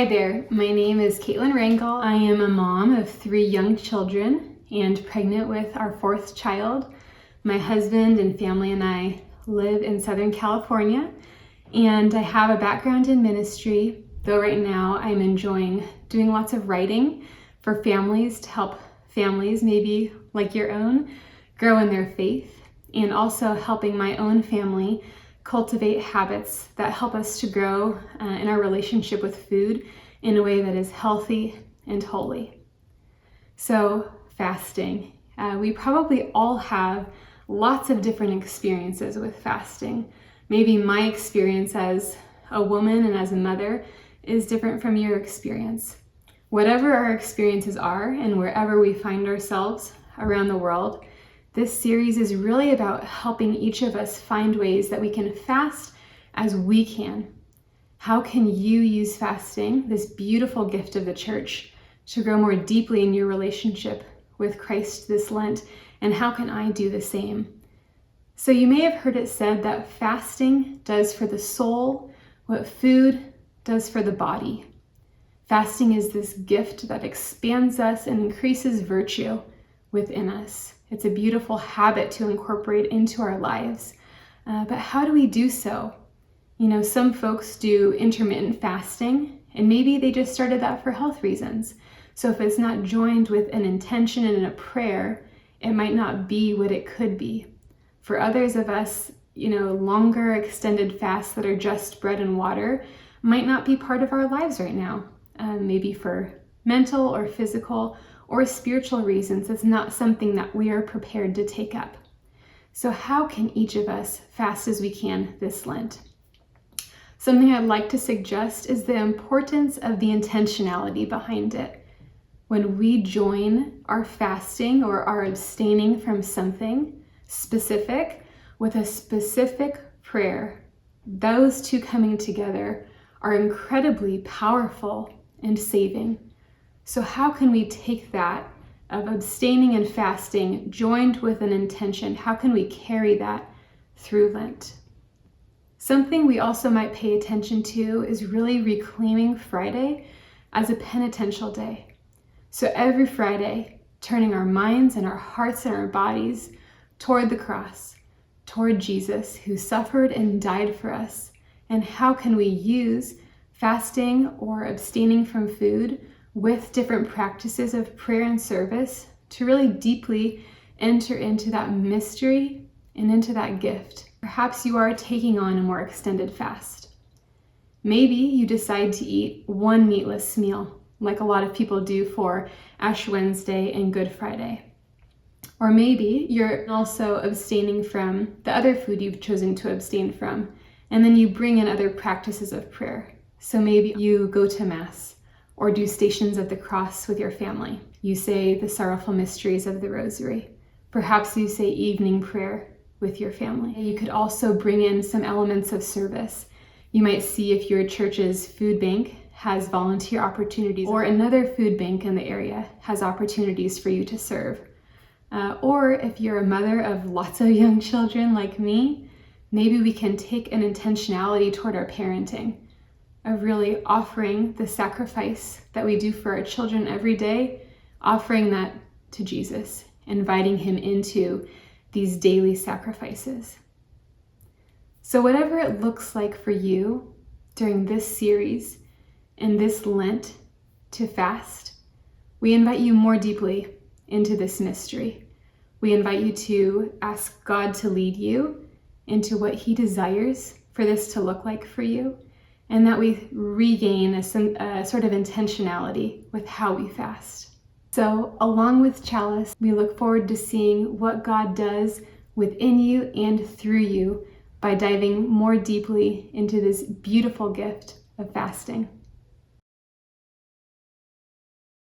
Hi there, my name is Caitlan Rangel. I am a mom of 3 young children and pregnant with our 4th child. My husband and family and I live in Southern California, and I have a background in ministry, though right now I'm enjoying doing lots of writing for families to help families, maybe like your own, grow in their faith, and also helping my own family cultivate habits that help us to grow in our relationship with food in a way that is healthy and holy. So, fasting. We probably all have lots of different experiences with fasting. Maybe my experience as a woman and as a mother is different from your experience. Whatever our experiences are and wherever we find ourselves around the world, this series is really about helping each of us find ways that we can fast as we can. How can you use fasting, this beautiful gift of the church, to grow more deeply in your relationship with Christ this Lent? And how can I do the same? So you may have heard it said that fasting does for the soul what food does for the body. Fasting is this gift that expands us and increases virtue within us. It's a beautiful habit to incorporate into our lives. But how do we do so? You know, some folks do intermittent fasting, and maybe they just started that for health reasons. So if it's not joined with an intention and a prayer, it might not be what it could be. For others of us, longer extended fasts that are just bread and water might not be part of our lives right now. Maybe for mental or physical or spiritual reasons, it's not something that we are prepared to take up. So how can each of us fast as we can this Lent? Something I'd like to suggest is the importance of the intentionality behind it. When we join our fasting or our abstaining from something specific with a specific prayer, those two coming together are incredibly powerful and saving. So how can we take that of abstaining and fasting joined with an intention? How can we carry that through Lent? Something we also might pay attention to is really reclaiming Friday as a penitential day. So every Friday, turning our minds and our hearts and our bodies toward the cross, toward Jesus who suffered and died for us. And how can we use fasting or abstaining from food with different practices of prayer and service to really deeply enter into that mystery and into that gift. Perhaps you are taking on a more extended fast. Maybe you decide to eat one meatless meal, like a lot of people do for Ash Wednesday and Good Friday. Or maybe you're also abstaining from the other food you've chosen to abstain from, and then you bring in other practices of prayer. So maybe you go to Mass, or do Stations of the Cross with your family. You say the sorrowful mysteries of the Rosary. Perhaps you say evening prayer with your family. You could also bring in some elements of service. You might see if your church's food bank has volunteer opportunities, or another food bank in the area has opportunities for you to serve. Or if you're a mother of lots of young children like me, maybe we can take an intentionality toward our parenting, of really offering the sacrifice that we do for our children every day, offering that to Jesus, inviting him into these daily sacrifices. So whatever it looks like for you during this series and this Lent to fast, we invite you more deeply into this mystery. We invite you to ask God to lead you into what he desires for this to look like for you, and that we regain a sort of intentionality with how we fast. So along with Chalice, we look forward to seeing what God does within you and through you by diving more deeply into this beautiful gift of fasting.